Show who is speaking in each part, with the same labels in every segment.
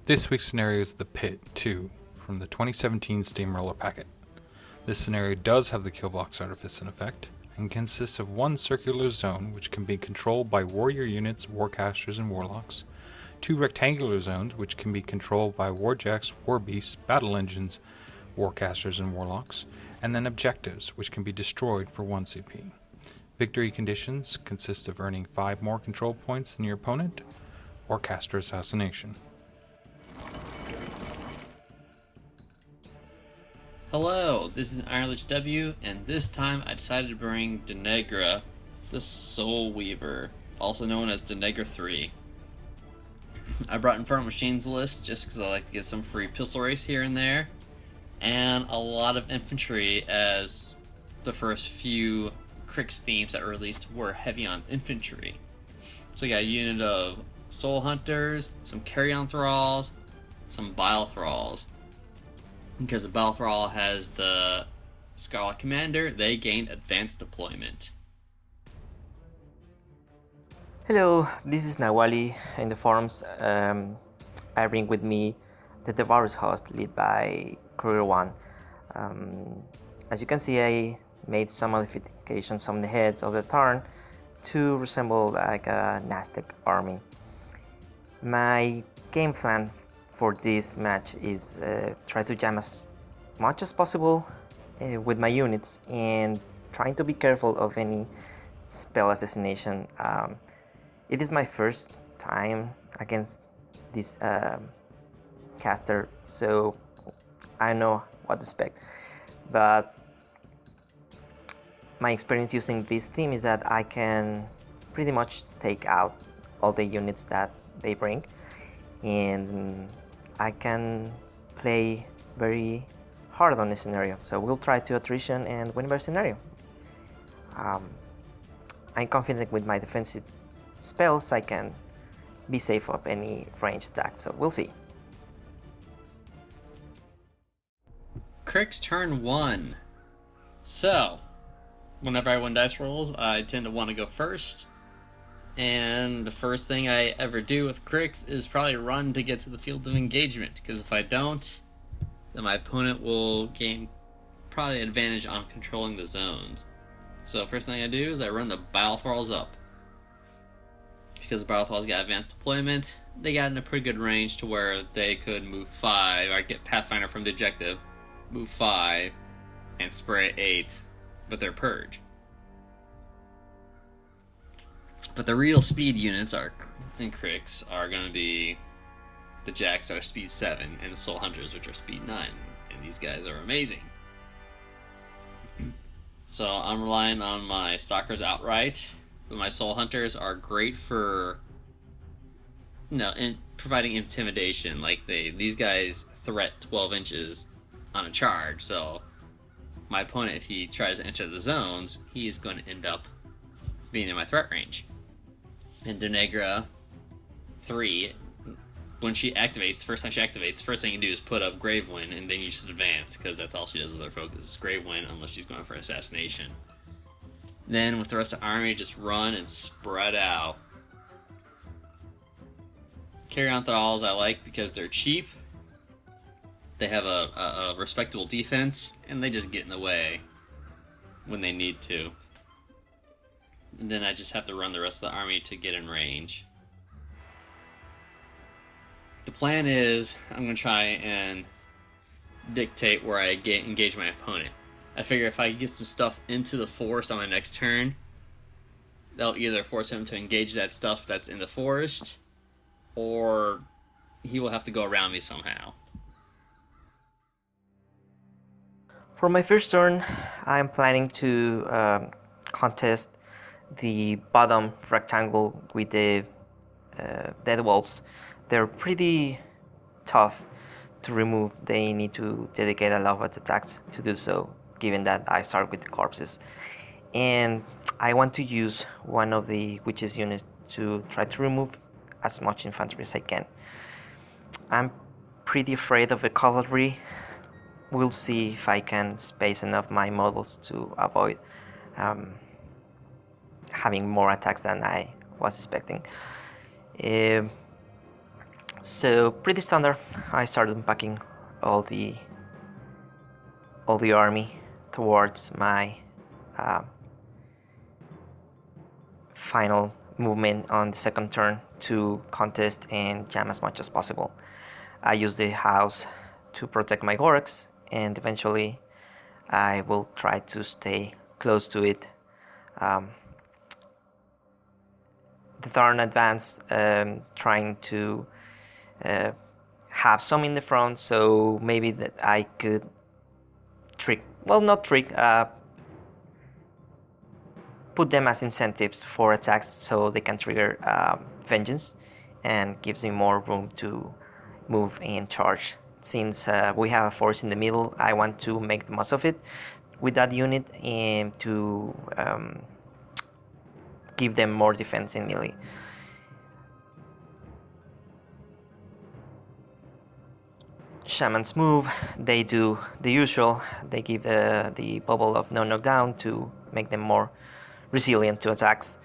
Speaker 1: This week's scenario is the Pit 2 from the 2017 Steamroller packet. This scenario does have the Killbox Artifice in effect, and consists of one circular zone which can be controlled by warrior units, warcasters, and warlocks, two rectangular zones which can be controlled by warjacks, warbeasts, battle engines, warcasters, and warlocks, and then objectives which can be destroyed for 1 CP. Victory conditions consist of earning 5 more control points than your opponent, or caster assassination.
Speaker 2: Hello, this is Iron Lich W, and this time I decided to bring Deneghra, the Soul Weaver, also known as Deneghra 3. I brought Infernal Machines list just because I like to get some free pistol race here and there, and a lot of infantry, as the first few Cryx themes that were released were heavy on infantry. So we got a unit of Soulhunters, some Carrion Thralls, some Bile Thralls. Because the Bile Thrall has the Thrall Commander, they gain advanced deployment.
Speaker 3: Hello, this is Nuhualli in the forums. I bring with me the Devourer's host led by Krueger 1. As you can see, I made some modifications on the heads of the Tharn to resemble like a Nasdaq army. My game plan for this match is try to jam as much as possible with my units and trying to be careful of any spell assassination. It is my first time against this caster, so I know what to expect, but my experience using this theme is that I can pretty much take out all the units that they bring, and I can play very hard on this scenario, so we'll try to attrition and win by scenario. I'm confident with my defensive spells I can be safe of any ranged attack, so we'll see.
Speaker 2: Cryx turn 1. So, whenever I win dice rolls, I tend to want to go first. And the first thing I ever do with Cryx is probably run to get to the field of engagement, because if I don't, then my opponent will gain probably an advantage on controlling the zones. So first thing I do is I run the Bile Thralls up. Because the Bile Thralls got advanced deployment, they got in a pretty good range to where they could move 5, or get Pathfinder from the objective, move 5, and spray 8 with their Purge. But the real speed units in Cryx are going to be the Jacks that are speed 7 and the Soulhunters, which are speed 9. And these guys are amazing. So I'm relying on my Stalkers outright, but my Soulhunters are great for providing intimidation. Like these guys threat 12 inches on a charge, so my opponent, if he tries to enter the zones, he is going to end up being in my threat range. And Deneghra 3, when she activates, first time she activates, first thing you do is put up Grave Wind, and then you just advance, because that's all she does with her focus, is Grave Wind, unless she's going for assassination. Then with the rest of the army, just run and spread out. Carrion Thralls I like because they're cheap, they have a respectable defense, and they just get in the way when they need to. And then I just have to run the rest of the army to get in range. The plan is I'm going to try and dictate where I engage my opponent. I figure if I get some stuff into the forest on my next turn, that'll either force him to engage that stuff that's in the forest, or he will have to go around me somehow.
Speaker 3: For my first turn, I'm planning to contest the bottom rectangle with the dead wolves. They're pretty tough to remove. They need to dedicate a lot of attacks to do so, given that I start with the corpses. And I want to use one of the witches units to try to remove as much infantry as I can. I'm pretty afraid of the cavalry. We'll see if I can space enough my models to avoid having more attacks than I was expecting. So pretty standard. I started unpacking all the army towards my final movement on the second turn to contest and jam as much as possible. I use the house to protect my Gorax, and eventually I will try to stay close to it. The Tharn advance, trying to have some in the front, so maybe that I could put them as incentives for attacks so they can trigger vengeance, and gives me more room to move and charge. Since we have a force in the middle, I want to make the most of it with that unit and to give them more defense in melee. Shamans move, they do the usual, they give the bubble of no knockdown to make them more resilient to attacks.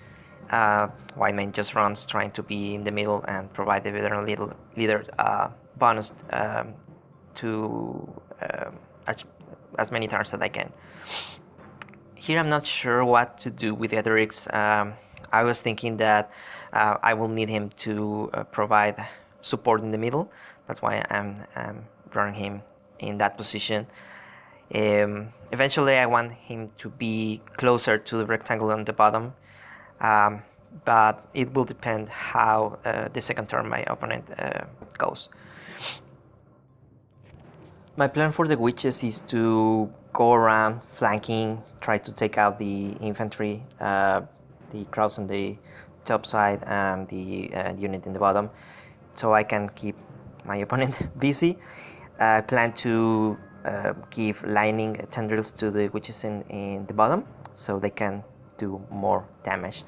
Speaker 3: White Mane just runs, trying to be in the middle and provide the veteran leader bonus to as many turns as I can. Here I'm not sure what to do with Ghetorix. I was thinking that I will need him to provide support in the middle. That's why I'm running him in that position. Eventually I want him to be closer to the rectangle on the bottom, but it will depend how the second turn my opponent goes. My plan for the witches is to go around flanking, try to take out the infantry, the crowds on the top side and the unit in the bottom, so I can keep my opponent busy. I plan to give lightning tendrils to the witches in the bottom so they can do more damage.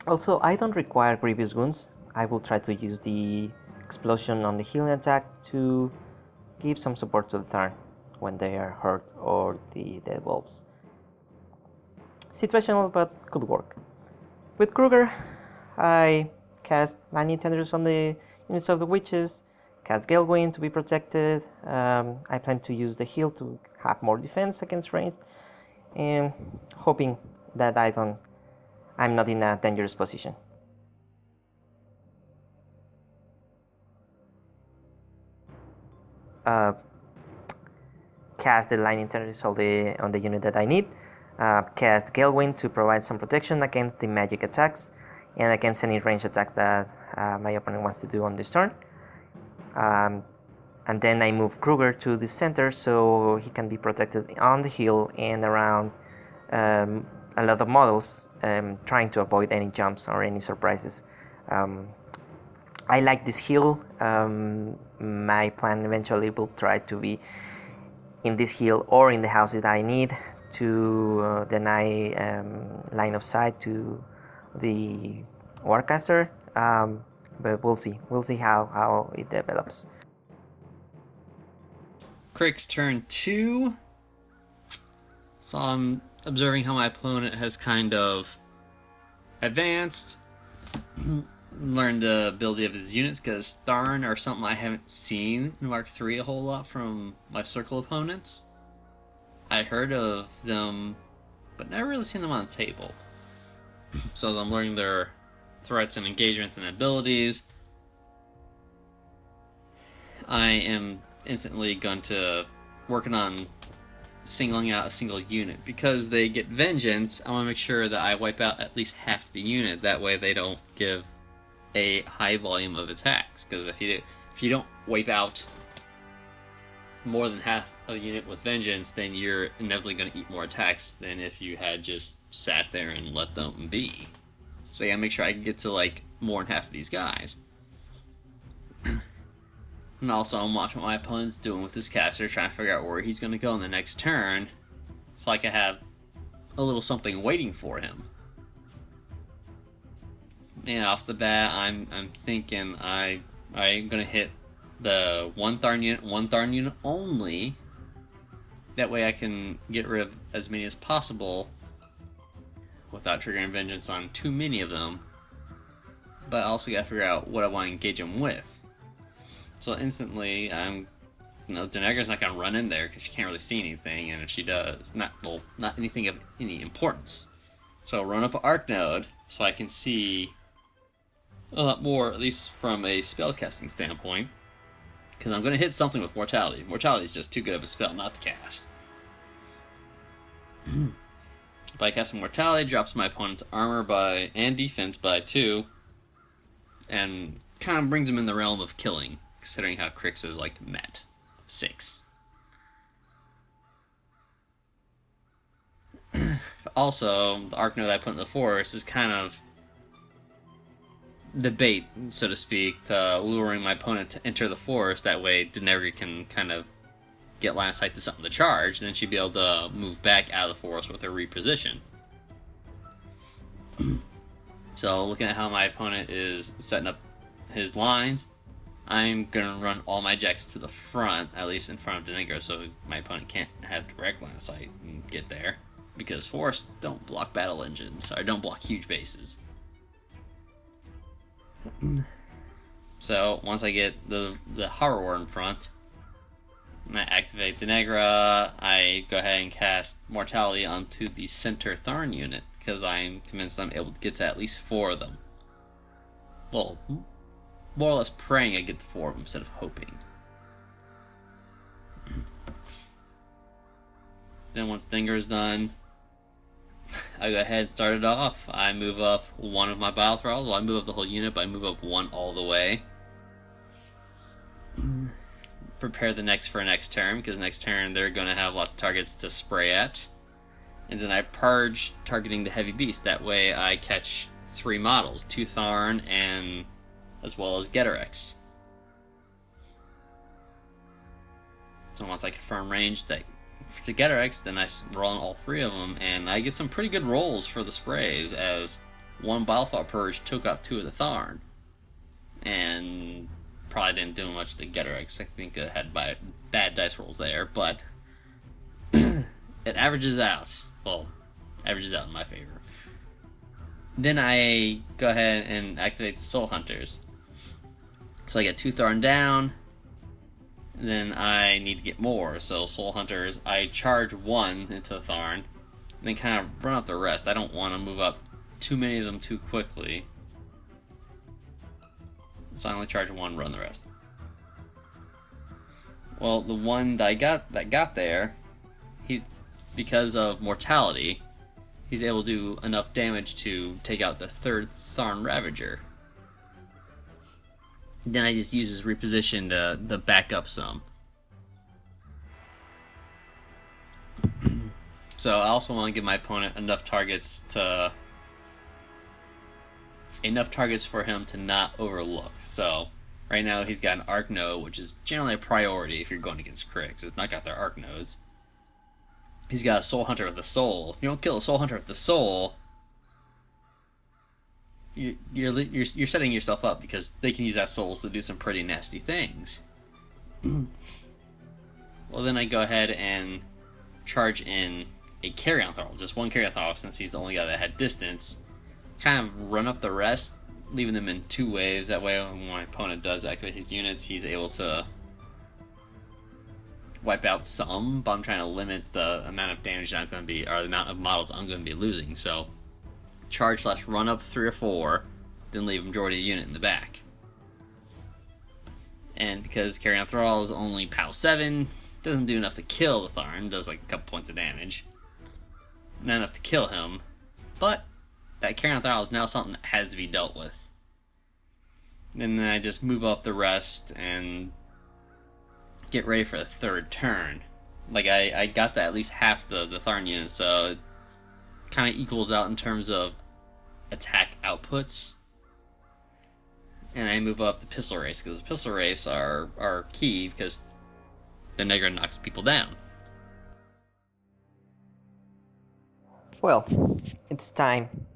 Speaker 3: Also, I don't require grievous wounds. I will try to use the explosion on the healing attack to give some support to the Tharn when they are hurt, or the dead wolves. Situational, but could work. With Krueger, I cast lightning tendrils on the units of the witches, cast Galewind to be protected. I plan to use the heal to have more defense against ranged, and hoping that I'm not in a dangerous position. Cast the lightning tendrils on the unit that I need. Cast Galewind to provide some protection against the magic attacks and against any ranged attacks that my opponent wants to do on this turn. And then I move Krueger to the center so he can be protected on the hill and around a lot of models, trying to avoid any jumps or any surprises. I like this hill. My plan eventually will try to be in this hill or in the house that I need to deny line of sight to the Warcaster, but we'll see how it develops.
Speaker 2: Cryx turn 2. So I'm observing how my opponent has kind of advanced, learned the ability of his units, because Tharn are something I haven't seen in Mark 3 a whole lot from my circle opponents. I heard of them, but never really seen them on the table. So as I'm learning their threats and engagements and abilities, I am instantly going to working on singling out a single unit. Because they get vengeance, I want to make sure that I wipe out at least half the unit. That way they don't give a high volume of attacks. Because if you don't wipe out more than half a unit with vengeance, then you're inevitably going to eat more attacks than if you had just sat there and let them be. So yeah, make sure I can get to like more than half of these guys. And also I'm watching what my opponent's doing with his caster, trying to figure out where he's going to go in the next turn, so I can have a little something waiting for him. And off the bat, I'm thinking I'm going to hit the one Tharn unit only. That way I can get rid of as many as possible without triggering vengeance on too many of them. but I also gotta figure out what I want to engage him with. So instantly, Deneghra's not gonna run in there because she can't really see anything, and if she does, not anything of any importance. So I'll run up an Arc Node so I can see a lot more, at least from a spellcasting standpoint, because I'm gonna hit something with Mortality. Mortality is just too good of a spell not to cast. If I cast Mortality, drops my opponent's armor and defense by 2, and kind of brings him in the realm of killing, considering how Cryx is like met 6. Also, the Arc Node I put in the forest is kind of the bait, so to speak, to luring my opponent to enter the forest. That way, Deneghra can kind of get line of sight to something to charge, and then she'd be able to move back out of the forest with her reposition. So, looking at how my opponent is setting up his lines, I'm going to run all my jacks to the front, at least in front of Deneghra, so my opponent can't have direct line of sight and get there. Because forests don't block battle engines, or don't block huge bases. So, once I get the Horror in front, I activate Deneghra, I go ahead and cast Mortality onto the center Tharn unit, because I'm convinced I'm able to get to at least 4 of them. Well, more or less praying I get to 4 of them instead of hoping. Then once Deneghra's done, I go ahead and start it off. I move up one of my Bile Thralls. Well, I move up the whole unit, but I move up 1 all the way. Prepare the next for next turn, because next turn they're going to have lots of targets to spray at. And then I purge targeting the heavy beast. That way I catch 3 models, 2 Tharn and as well as Ghetorix. So once I confirm range to Ghetorix, then I roll on all 3 of them, and I get some pretty good rolls for the sprays, as 1 Bilefall Purge took out 2 of the Tharn. And probably didn't do much to Ghetorix. I think it had bad dice rolls there, but it averages out. Well, averages out in my favor. Then I go ahead and activate the Soul Hunters. So I get 2 Tharn down, and then I need to get more. So Soul Hunters, I charge 1 into the Tharn, and then kind of run up the rest. I don't want to move up too many of them too quickly. So I only charge 1, run the rest. Well, the one that got there, because of Mortality, he's able to do enough damage to take out the 3rd Tharn Ravager. Then I just use his reposition to back up some. So I also want to give my opponent enough targets for him to not overlook. So right now he's got an Arc Node, which is generally a priority if you're going against Cryx. It's not got their Arc Nodes. He's got a Soul Hunter with a soul. If you don't kill a Soul Hunter with the soul, you're setting yourself up, because they can use that souls to do some pretty nasty things. Well, then I go ahead and charge in a Carrion Thrall, just 1 Carrion Thrall, since he's the only guy that had distance. Kind of run up the rest, leaving them in 2 waves. That way, when my opponent does activate his units, he's able to wipe out some, but I'm trying to limit the amount of damage I'm going to be, or the amount of models I'm going to be losing. So charge / run up 3 or 4, then leave a majority of the unit in the back. And because Carrion Thrall is only POW 7, doesn't do enough to kill the Tharn, does like a couple points of damage. Not enough to kill him, but that Carrion Thrall is now something that has to be dealt with. And then I just move up the rest and get ready for the 3rd turn. Like, I got to at least half the Tharn unit, so it kind of equals out in terms of attack outputs. And I move up the Pistol Race, because the Pistol Race are key, because Deneghra knocks people down.
Speaker 3: Well, it's time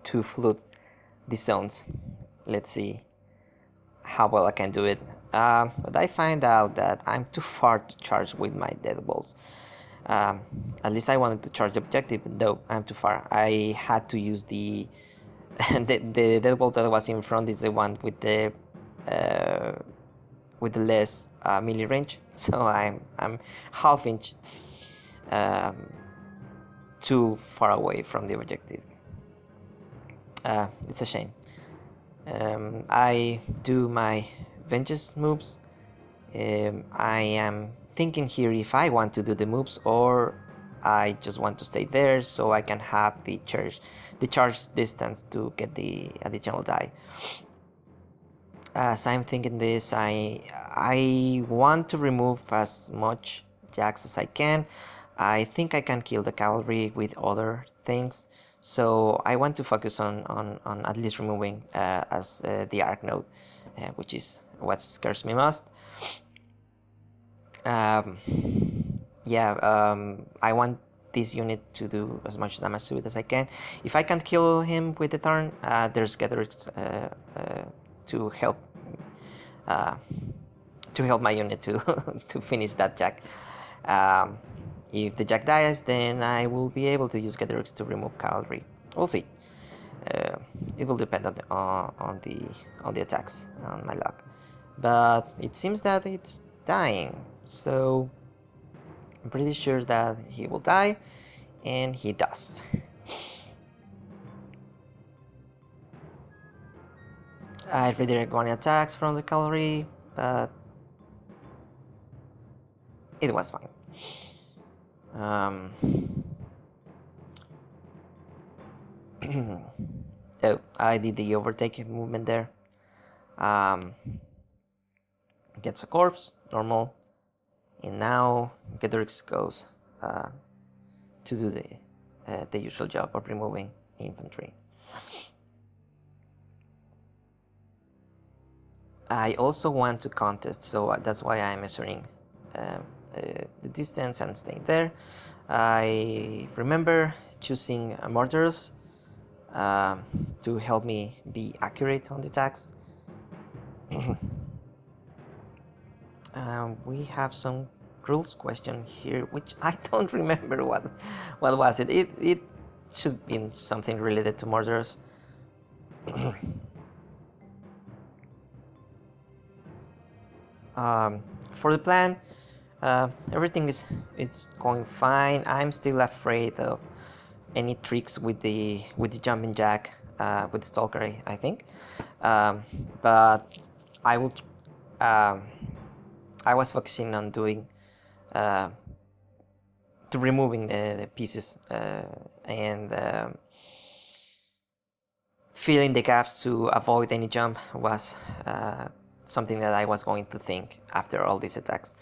Speaker 3: to flood the zones. Let's see how well I can do it. But I find out that I'm too far to charge with my Deadbolts. At least I wanted to charge the objective, but no, I'm too far. I had to use the the deadbolt that was in front is the one with the less melee range. So I'm half inch too far away from the objective. It's a shame. I do my vengeance moves. I am thinking here if I want to do the moves or I just want to stay there so I can have the charge distance to get the additional die. As I'm thinking this, I want to remove as much jacks as I can. I think I can kill the cavalry with other things, so I want to focus on at least removing as the arc node, which is what scares me most. I want this unit to do as much damage to it as I can. If I can't kill him with the Tharn, there's Ghetorix to help my unit to to finish that jack. If the jack dies, then I will be able to use Ghetorix to remove cavalry. We'll see. It will depend on the attacks, on my luck. But it seems that it's dying, so I'm pretty sure that he will die, and he does. I redirect one attacks from the cavalry, but it was fine. Oh, I did the overtake movement there. Get the corpse, normal, and now Ghetorix goes to do the usual job of removing infantry. I also want to contest, so that's why I'm measuring the distance and staying there. I remember choosing Mortars to help me be accurate on the attacks. We have some rules question here, which I don't remember what was it. It should be something related to Mortars. For the plan, everything it's going fine. I'm still afraid of any tricks with the jumping jack with the Stalker, I think. But I will. I was focusing on doing to removing the pieces and filling the gaps to avoid any jump was something that I was going to think after all these attacks.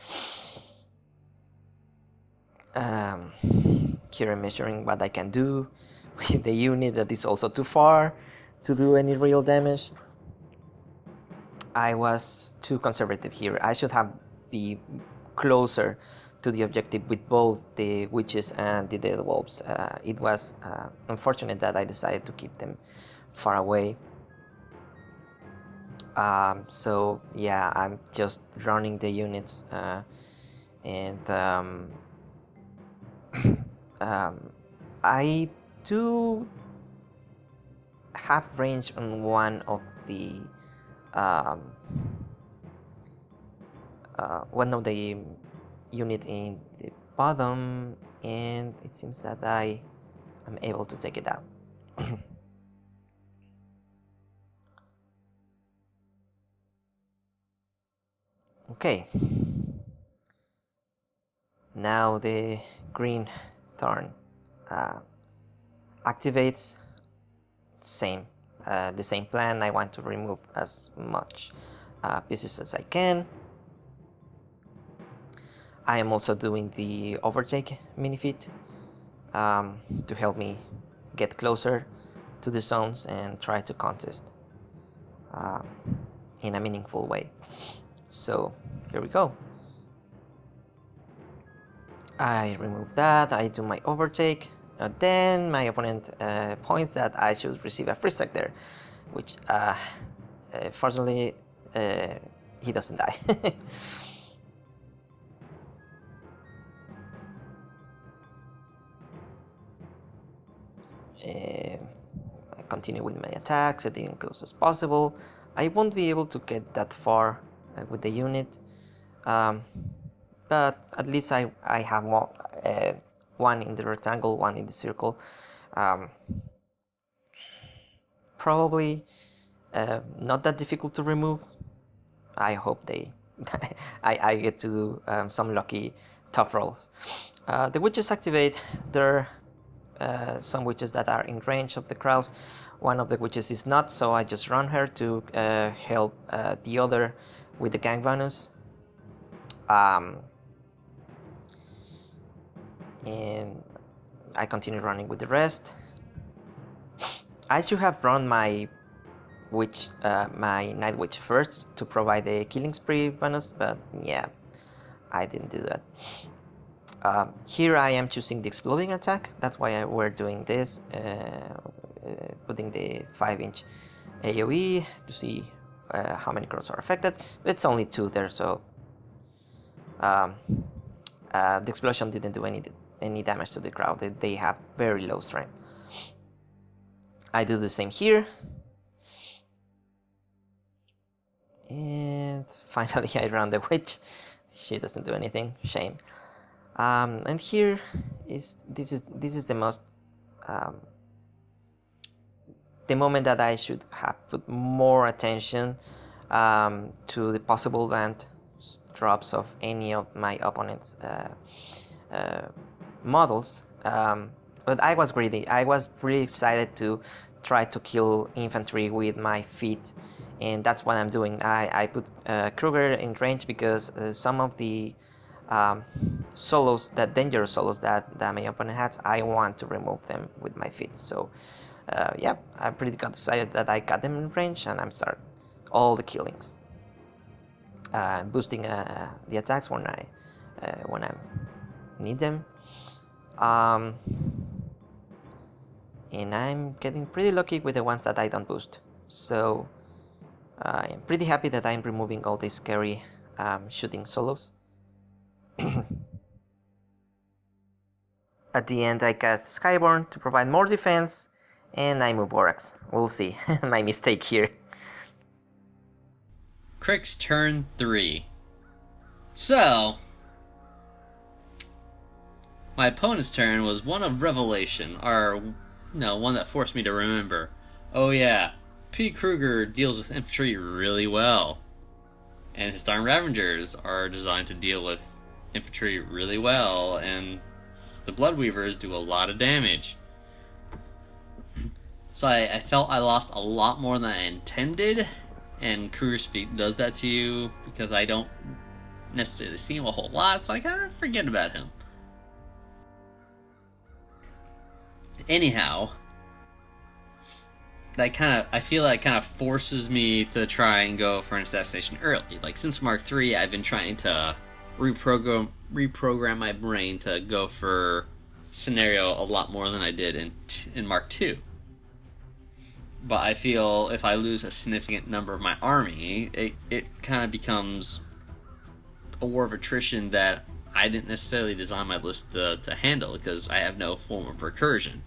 Speaker 3: Here I'm measuring what I can do with the unit that is also too far to do any real damage. I was too conservative here. I should have been closer to the objective with both the witches and the dead wolves. It was unfortunate that I decided to keep them far away. So yeah, I'm just running the units and I do have range on one of the unit in the bottom, and it seems that I am able to take it out. Okay. Now the green Tharn activates. The same plan. I want to remove as much pieces as I can. I am also doing the overtake mini feat to help me get closer to the zones and try to contest in a meaningful way. So here we go. I remove that, I do my overtake, then my opponent points that I should receive a free stack there, which fortunately he doesn't die. continue with my attacks, getting close as possible. I won't be able to get that far with the unit, but at least I have more, one in the rectangle, one in the circle. Probably not that difficult to remove. I hope they I get to do some lucky tough rolls. The witches activate their some witches that are in range of the crows. One of the witches is not, so I just run her to help the other with the gang bonus. And I continue running with the rest. I should have run my Night Witch first to provide the killing spree bonus, but yeah, I didn't do that. Here I am choosing the exploding attack. That's why we're doing this, putting the 5-inch AoE to see how many crows are affected. It's only 2 there, so the explosion didn't do any damage to the crowd. They have very low strength. I do the same here. And finally I run the witch. She doesn't do anything. Shame. And here is this is the most the moment that I should have put more attention to the possible land drops of any of my opponent's models. But I was greedy. I was really excited to try to kill infantry with my feet, and that's what I'm doing. I put Krueger in range because some of the solos, that dangerous solos that my opponent has, I want to remove them with my feet. So yeah, I pretty got excited that I got them in range, and I'm starting all the killings, boosting the attacks when I need them. And I'm getting pretty lucky with the ones that I don't boost. So I'm pretty happy that I'm removing all these scary shooting solos. At the end I cast Skyborn to provide more defense, and I move Gorax. We'll see. My mistake here.
Speaker 2: Cryx turn 3. So, my opponent's turn was one of revelation, or no, one that forced me to remember. Oh yeah, P. Krueger deals with infantry really well, and his Tharn Ravagers are designed to deal with infantry really well, and the Bloodweavers do a lot of damage. So I felt I lost a lot more than I intended, and Krueger's feat does that to you because I don't necessarily see him a whole lot, so I kind of forget about him. Anyhow, I feel like kind of forces me to try and go for an assassination early. Like, since Mark 3, I've been trying to reprogram my brain to go for scenario a lot more than I did in Mark 2. But I feel if I lose a significant number of my army, it kind of becomes a war of attrition that I didn't necessarily design my list to handle, because I have no form of recursion.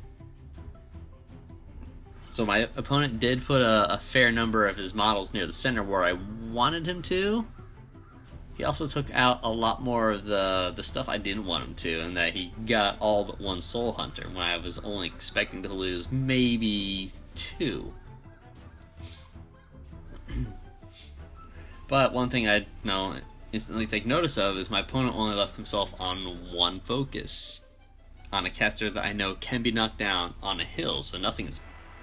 Speaker 2: So my opponent did put a fair number of his models near the center where I wanted him to. He also took out a lot more of the stuff I didn't want him to, and that he got all but 1 Soul Hunter when I was only expecting to lose maybe 2. But one thing I instantly take notice of is my opponent only left himself on 1 focus on a caster that I know can be knocked down on a hill, so nothing is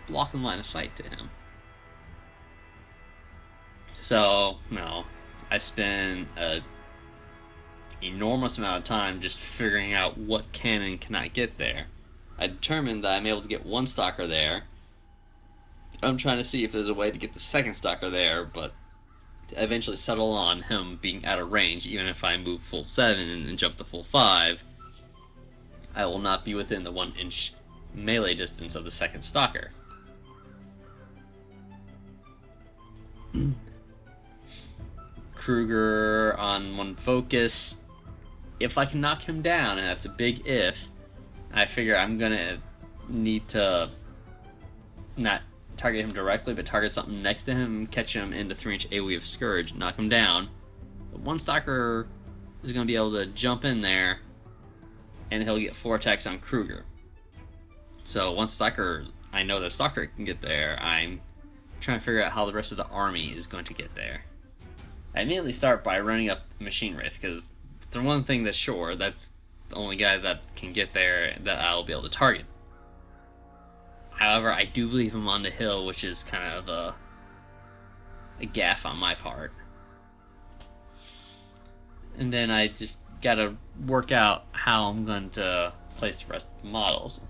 Speaker 2: blocking line of sight to him. So, I spend an enormous amount of time just figuring out what can and cannot get there. I determined that I'm able to get 1 Stalker there. I'm trying to see if there's a way to get the 2nd Stalker there, but I eventually settle on him being out of range. Even if I move full 7 and jump to full 5, I will not be within the 1-inch melee distance of the 2nd Stalker. Krueger on 1 focus. If I can knock him down, and that's a big if, I figure I'm gonna need to not target him directly, but target something next to him, catch him into 3-inch AoE of Scourge, knock him down. But one Stalker is going to be able to jump in there, and he'll get 4 attacks on Krueger. So once Stalker, I know that Stalker can get there, I'm trying to figure out how the rest of the army is going to get there. I immediately start by running up Machine Wraith, because the one thing that's sure, that's the only guy that can get there that I'll be able to target. However, I do leave him on the hill, which is kind of a gaffe on my part. And then I just gotta work out how I'm going to place the rest of the models.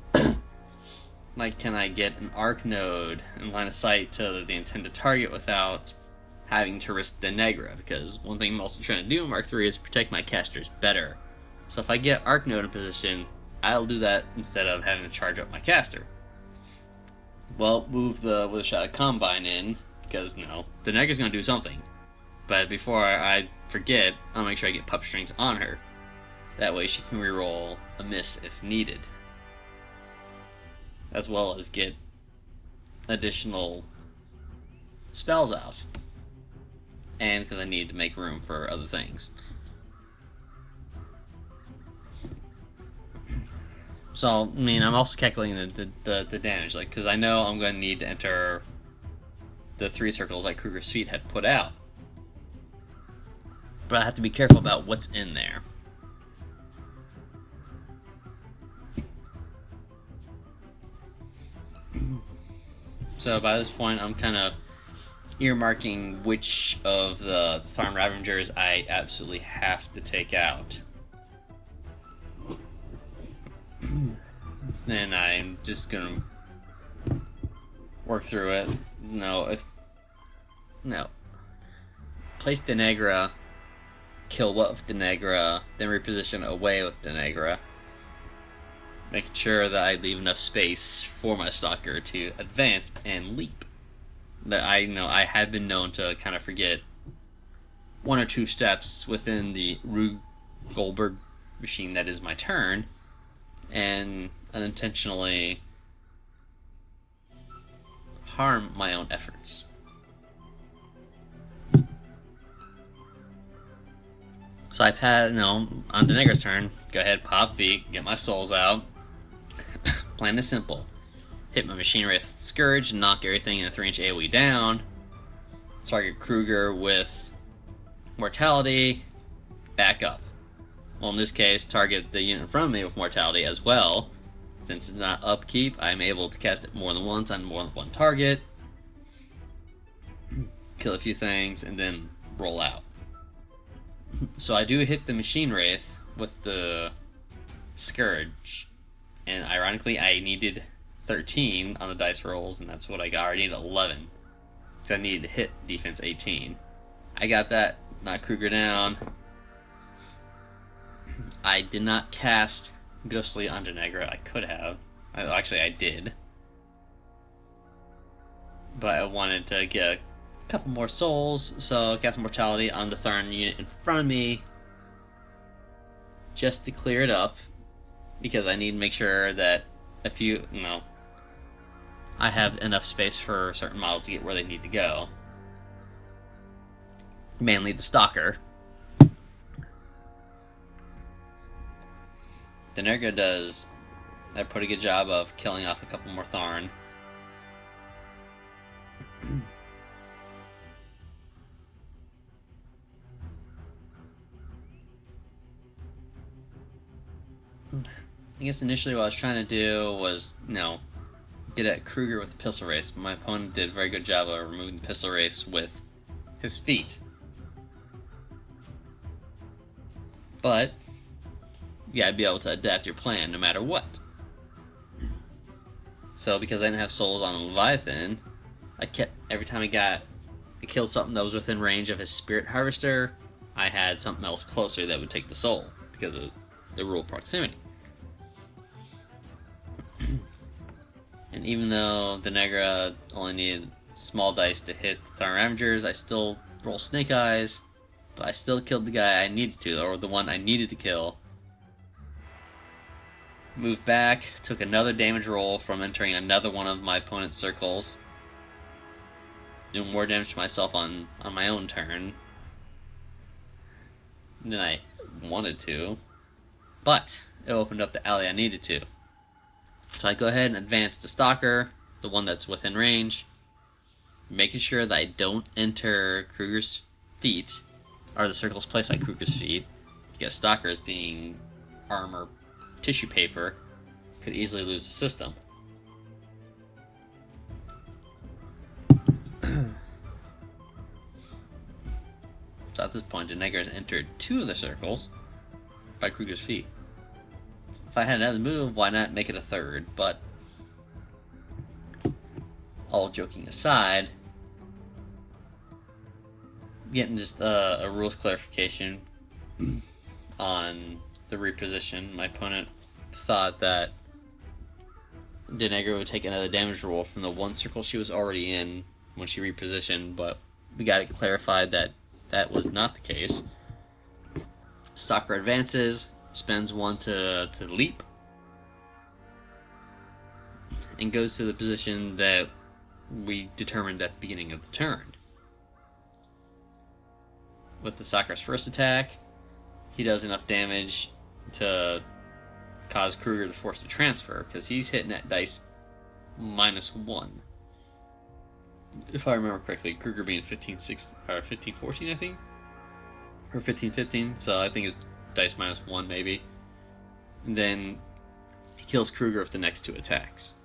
Speaker 2: Like, can I get an arc node in line of sight to the intended target without having to risk Deneghra? Because one thing I'm also trying to do in Mark 3 is protect my casters better. So if I get arc node in position, I'll do that instead of having to charge up my caster. Well, move the Withershadow Combine in, because, Deneghra's going to do something. But before I forget, I'll make sure I get pup strings on her. That way she can reroll a miss if needed. As well as get additional spells out. And because I need to make room for other things. So, I'm also calculating the damage, because I know I'm going to need to enter the 3 circles like Krueger's feet had put out. But I have to be careful about what's in there. So by this point, I'm kind of earmarking which of the Tharn Ravagers I absolutely have to take out. Then I'm just gonna work through it. Place Deneghra, kill what with Deneghra, then reposition away with Deneghra, making sure that I leave enough space for my Stalker to advance and leap. That I know I have been known to kind of forget 1 or 2 steps within the Goldberg machine that is my turn, and unintentionally harm my own efforts. So I on Deneghra's turn, go ahead, pop feet, get my souls out. Plan is simple. Hit my Machine Wraith Scourge and knock everything in a 3-inch AoE down. Target Krueger with Mortality, back up. Well, in this case, target the unit in front of me with Mortality as well. Since it's not upkeep, I'm able to cast it more than once on more than one target. Kill a few things, and then roll out. So I do hit the Machine Wraith with the Scourge. And ironically, I needed 13 on the dice rolls, and that's what I got. I needed 11. Because I needed to hit defense 18. I got that, knocked Krueger down. I did not cast Ghostly on Deneghra. I could have. Actually, I did. But I wanted to get a couple more souls, so I cast Mortality on the Tharn unit in front of me just to clear it up, because I need to make sure that I have enough space for certain models to get where they need to go. Mainly the Stalker. Deneghra does a pretty good job of killing off a couple more Tharn. I guess initially what I was trying to do was, get at Krueger with the Pistol Wraiths, but my opponent did a very good job of removing the Pistol Wraiths with his feet. But you gotta be able to adapt your plan no matter what. So because I didn't have souls on Leviathan, every time I killed something that was within range of his Spirit Harvester, I had something else closer that would take the soul, because of the rule of proximity. And even though Deneghra only needed small dice to hit the Tharn Ravagers, I still roll Snake Eyes, but I still killed the guy I needed to, or the one I needed to kill. Moved back, took another damage roll from entering another one of my opponent's circles, doing more damage to myself on my own turn than I wanted to. But it opened up the alley I needed to. So I go ahead and advance the Stalker, the one that's within range, making sure that I don't enter Krueger's feet, or the circles placed by Krueger's feet, because Stalkers, being armor tissue paper, could easily lose the system. So at this point, Deneghra has entered 2 of the circles by Krueger's feet. If I had another move, why not make it a 3rd? But all joking aside, getting just a rules clarification on the reposition, my opponent thought that Deneghra would take another damage roll from the 1 circle she was already in when she repositioned, but we got it clarified that that was not the case. Stalker advances, spends 1 to leap, and goes to the position that we determined at the beginning of the turn. With the Stalker's first attack, he does enough damage to cause Krueger to force to transfer, because he's hitting that dice -1. If I remember correctly, Krueger being 15-16 or 15-14, I think, or 15-15. So I think it's dice -1 maybe. And then he kills Krueger with the next 2 attacks.